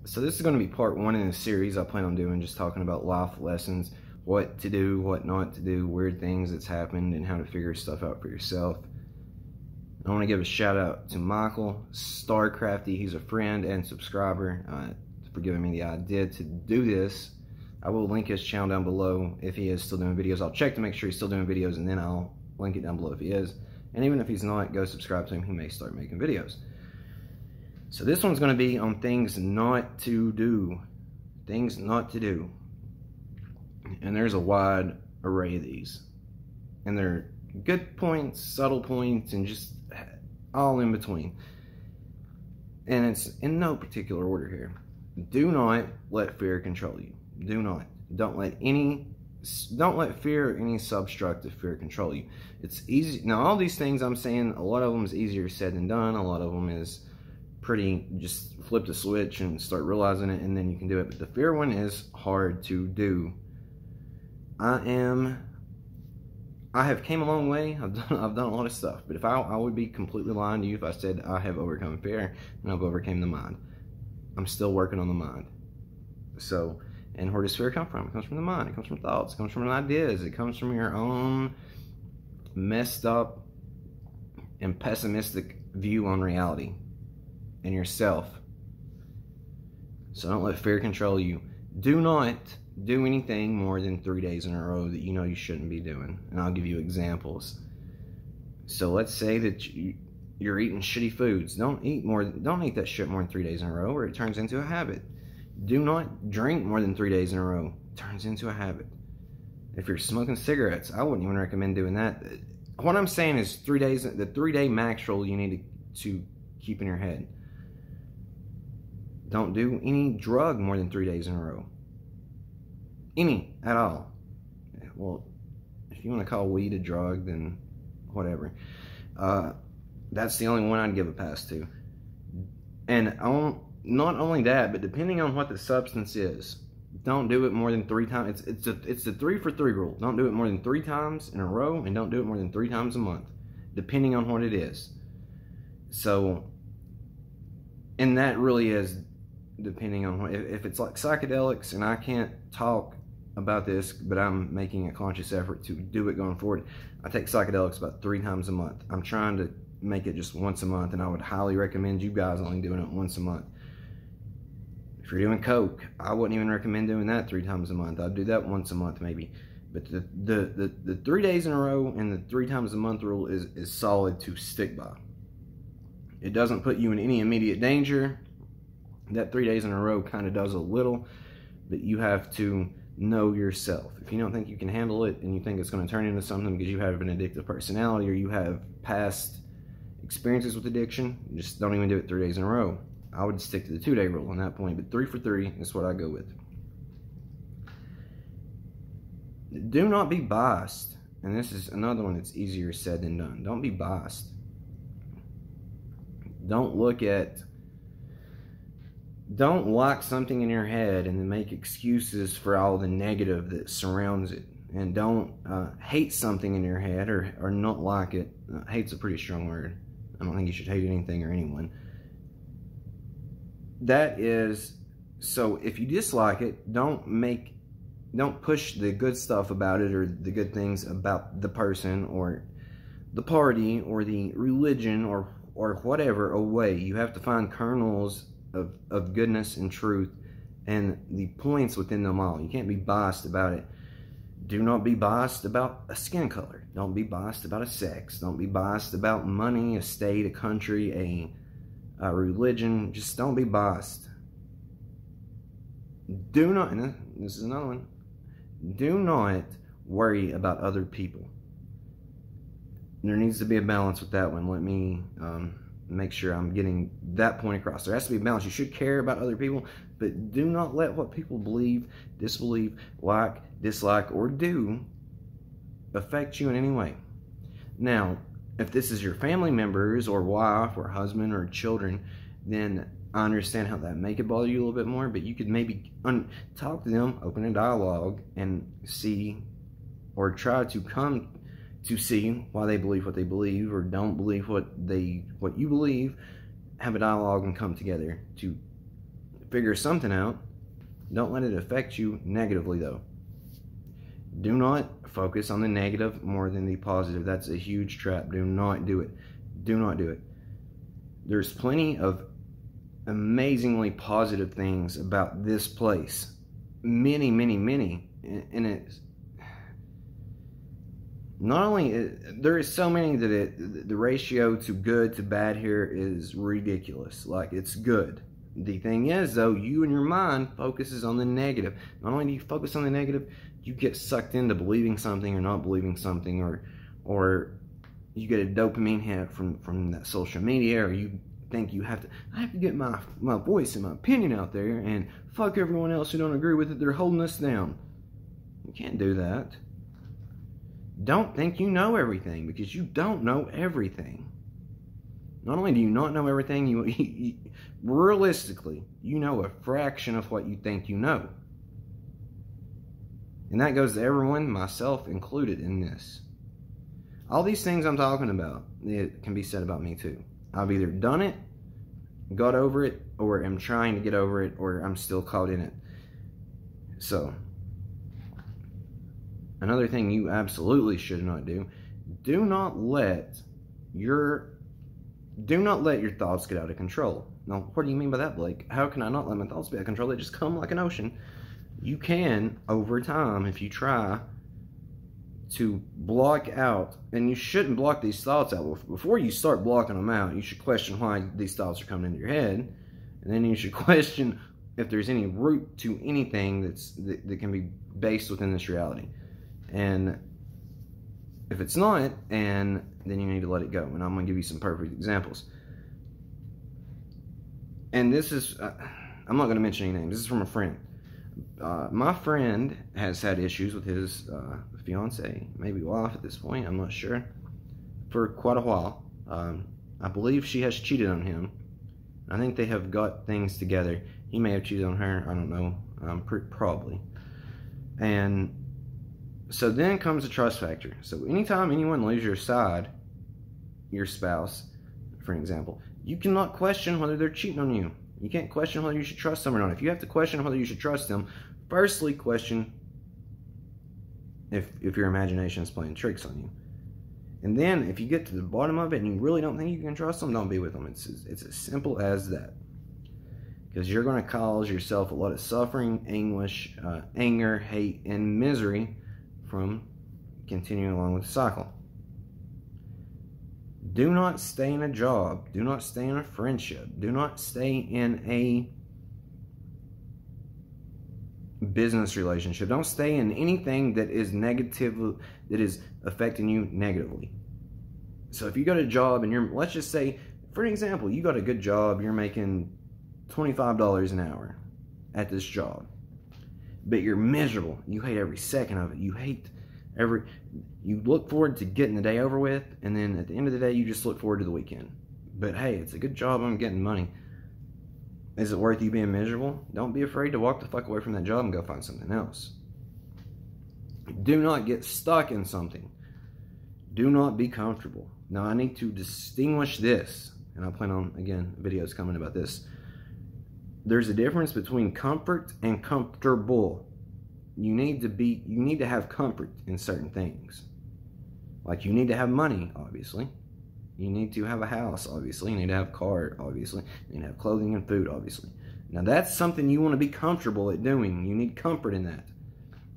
So this is going to be part 1 in a series I plan on doing, just talking about life lessons, what to do, what not to do, weird things that's happened, and how to figure stuff out for yourself. I want to give a shout out to Michael Starcrafty. He's a friend and subscriber for giving me the idea to do this. I will link his channel down below if he is still doing videos. I'll check to make sure he's still doing videos, and then I'll link it down below if he is. And even if he's not, go subscribe to him. He may start making videos. So this one's going to be on things not to do. Things not to do. And there's a wide array of these. And they're good points, subtle points, and just all in between. And it's in no particular order here. Do not let fear control you. Do not. Don't let fear or any substruct of fear control you. It's easy. Now, all these things I'm saying, a lot of them is easier said than done. A lot of them is pretty, just flip the switch and start realizing it, and then you can do it. But the fear one is hard to do. I have came a long way. I've done a lot of stuff. But if I would be completely lying to you if I said I have overcome fear and I've overcame the mind. I'm still working on the mind. So, and where does fear come from? It comes from the mind. It comes from thoughts. It comes from ideas. It comes from your own messed up and pessimistic view on reality and yourself. So don't let fear control you. Do not do anything more than 3 days in a row that you know you shouldn't be doing. And I'll give you examples. So let's say that you're eating shitty foods. Don't eat that shit more than 3 days in a row, or it turns into a habit. Do not drink more than 3 days in a row. It turns into a habit. If you're smoking cigarettes, I wouldn't even recommend doing that. What I'm saying is 3 days, the 3-day max rule you need to keep in your head. Don't do any drug more than 3 days in a row. Any at all. Well, if you want to call weed a drug, then whatever. That's the only one I'd give a pass to. And not only that, but depending on what the substance is, don't do it more than 3 times. It's the 3 for 3 rule. Don't do it more than 3 times in a row, and don't do it more than 3 times a month, depending on what it is. So, and that really is depending on what, if it's like psychedelics, and I can't talk about this, but I'm making a conscious effort to do it going forward. I take psychedelics about 3 times a month. I'm trying to make it just once a month, and I would highly recommend you guys only doing it once a month. If you're doing coke, I wouldn't even recommend doing that 3 times a month. I'd do that once a month maybe. But the 3 days in a row and the 3 times a month rule is solid to stick by. It doesn't put you in any immediate danger. That 3 days in a row kind of does a little, but you have to know yourself. If you don't think you can handle it, and you think it's going to turn into something because you have an addictive personality, or you have past experiences with addiction, just don't even do it 3 days in a row. I would stick to the 2-day rule on that point, but 3 for 3 is what I go with. Do not be biased. And this is another one that's easier said than done. Don't be biased. Don't like something in your head and then make excuses for all the negative that surrounds it. And don't hate something in your head or not like it. Hate's a pretty strong word. I don't think you should hate anything or anyone. That is, so if you dislike it, don't push the good stuff about it or the good things about the person or the party or the religion or whatever away. You have to find kernels of goodness and truth and the points within them all. You can't be biased about it. Do not be biased about a skin color. Don't be biased about a sex. Don't be biased about money, a state, a country, a religion. Just don't be biased. Do not, and this is another one, do not worry about other people. There needs to be a balance with that one. Let me make sure I'm getting that point across. There has to be a balance. You should care about other people, but do not let what people believe, disbelieve, like, dislike, or do affect you in any way. Now, if this is your family members or wife or husband or children, then I understand how that may could bother you a little bit more, but you could maybe talk to them, open a dialogue, and see, or try to come to see why they believe what they believe or don't believe what you believe. Have a dialogue and come together to figure something out. Don't let it affect you negatively, though. Do not focus on the negative more than the positive. That's a huge trap. Do not do it. Do not do it. There's plenty of amazingly positive things about this place. Many, many, many. And it's not only, there is so many that the ratio to good to bad here is ridiculous. Like, it's good. The thing is, though, you and your mind focuses on the negative. Not only do you focus on the negative, you get sucked into believing something or not believing something, or you get a dopamine hit from that social media, or you think I have to get my voice and my opinion out there, and fuck everyone else who don't agree with it. They're holding us down. You can't do that. Don't think you know everything, because you don't know everything. Not only do you not know everything, you realistically, you know a fraction of what you think you know. And that goes to everyone, myself included in this. All these things I'm talking about, it can be said about me too. I've either done it, got over it, or am trying to get over it, or I'm still caught in it. So, another thing you absolutely should not do, do not let your thoughts get out of control. Now, what do you mean by that, Blake? How can I not let my thoughts be out of control? They just come like an ocean. You can, over time, if you try to block out, and you shouldn't block these thoughts out. Before you start blocking them out, you should question why these thoughts are coming into your head, and then you should question if there's any root to anything that can be based within this reality. And if it's not, then you need to let it go. And I'm going to give you some perfect examples. And this is, I'm not going to mention any names. This is from a friend. My friend has had issues with his fiance, maybe wife at this point, I'm not sure, for quite a while. I believe she has cheated on him. I think they have got things together. He may have cheated on her, I don't know, probably. And so then comes the trust factor. So anytime anyone leaves your side, your spouse, for example, you cannot question whether they're cheating on you. You can't question whether you should trust them or not. If you have to question whether you should trust them, firstly question if your imagination is playing tricks on you. And then if you get to the bottom of it and you really don't think you can trust them, don't be with them. It's as simple as that. Because you're going to cause yourself a lot of suffering, anguish, anger, hate, and misery from continuing along with the cycle. Do not stay in a job. Do not stay in a friendship. Do not stay in a business relationship. Don't stay in anything that is negative, that is affecting you negatively. So if you got a job and let's just say, for an example, you got a good job, you're making $25 an hour at this job, but you're miserable. You hate every second of it. You look forward to getting the day over with, and then at the end of the day, you just look forward to the weekend. But hey, it's a good job, I'm getting money. Is it worth you being miserable? Don't be afraid to walk the fuck away from that job and go find something else. Do not get stuck in something. Do not be comfortable. Now, I need to distinguish this, and I plan on, again, videos coming about this. There's a difference between comfort and comfortable. You need to have comfort in certain things. Like, you need to have money, obviously. You need to have a house, obviously. You need to have a car, obviously. You need to have clothing and food, obviously. Now, that's something you want to be comfortable at doing. You need comfort in that.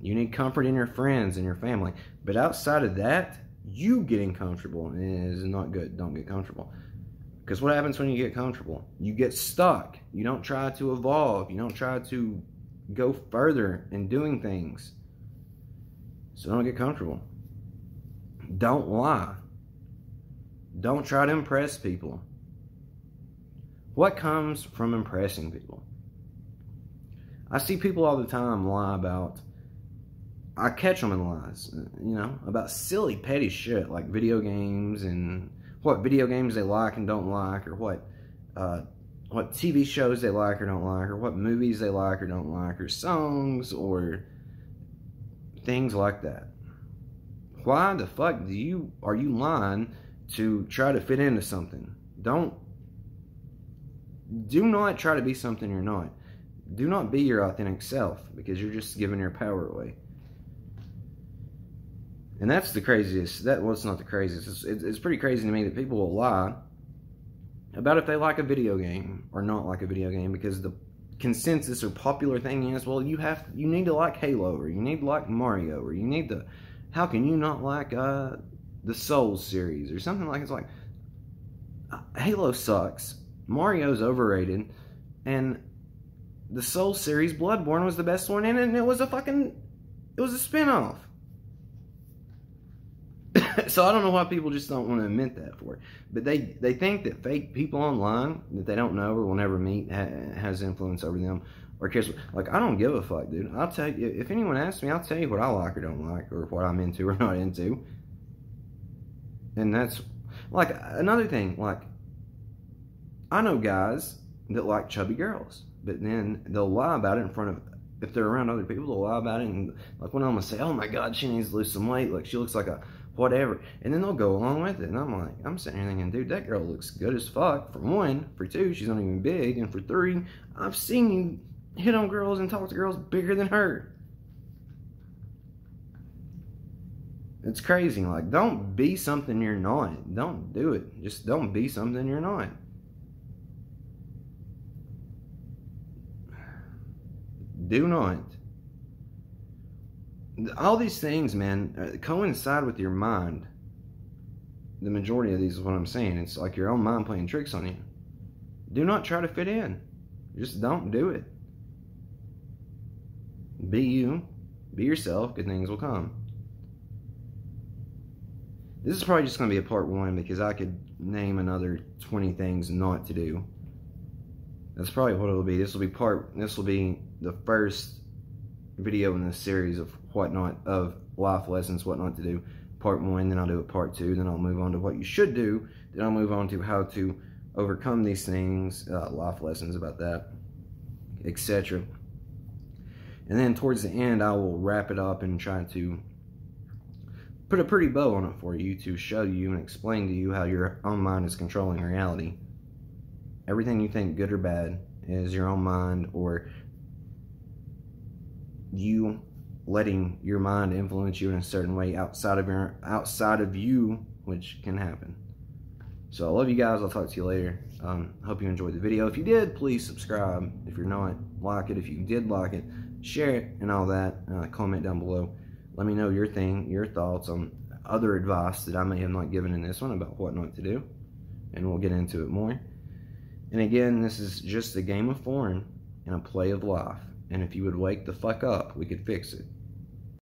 You need comfort in your friends and your family. But outside of that, you getting comfortable is not good. Don't get comfortable. Because what happens when you get comfortable? You get stuck. You don't try to evolve. You don't try to go further in doing things. So don't get comfortable. Don't lie. Don't try to impress people. What comes from impressing people? I see people all the time lie about, I catch them in lies, about silly, petty shit like video games and what video games they like and don't like, or what TV shows they like or don't like, or what movies they like or don't like, or songs, or things like that. Why the fuck are you lying to try to fit into something? Do not try to be something you're not. Do not be your authentic self, because you're just giving your power away. And that's the craziest. Well, it's not the craziest. It's pretty crazy to me that people will lie about if they like a video game or not like a video game, because the consensus or popular thing is, well, you need to like Halo, or you need to like Mario, or you need to, how can you not like the Souls series or something like, it's like, Halo sucks, Mario's overrated, and the Souls series, Bloodborne, was the best one in it, and it was a spin-off. So I don't know why people just don't want to admit that for it. But they think that fake people online that they don't know or will never meet has influence over them or cares. Like, I don't give a fuck, dude. I'll tell you, if anyone asks me, I'll tell you what I like or don't like, or what I'm into or not into. And that's, like, another thing, like, I know guys that like chubby girls, but then they'll lie about it in front of, if they're around other people, they'll lie about it, and like when I'm gonna say, oh my god, she needs to lose some weight, like she looks like a whatever, and then they'll go along with it, and I'm like, I'm sitting here thinking, dude, that girl looks good as fuck, for one. For two, she's not even big, and for three, I've seen you hit on girls and talk to girls bigger than her. It's crazy. Like, don't be something you're not. Don't do it. Just don't be something you're not. Do not. All these things, man, coincide with your mind. The majority of these is what I'm saying. It's like your own mind playing tricks on you. Do not try to fit in. Just don't do it. Be you. Be yourself. Good things will come. This is probably just going to be a part 1, because I could name another 20 things not to do. That's probably what it'll be. This will be the first video in this series of life lessons, what not to do. Part 1, then I'll do it part 2, then I'll move on to what you should do, then I'll move on to how to overcome these things, life lessons about that, etc. And then towards the end, I will wrap it up and try to put a pretty bow on it for you, to show you and explain to you how your own mind is controlling reality. Everything you think, good or bad, is your own mind, or you letting your mind influence you in a certain way outside of you, which can happen. So I love you guys. I'll talk to you later. Hope you enjoyed the video. If you did, please subscribe. If you're not, like it. If you did like it, share it and all that. Comment down below. Let me know your thoughts on other advice that I may have not given in this one about what not to do, and we'll get into it more. And again, this is just a game of foreign and a play of life. And if you would wake the fuck up, we could fix it.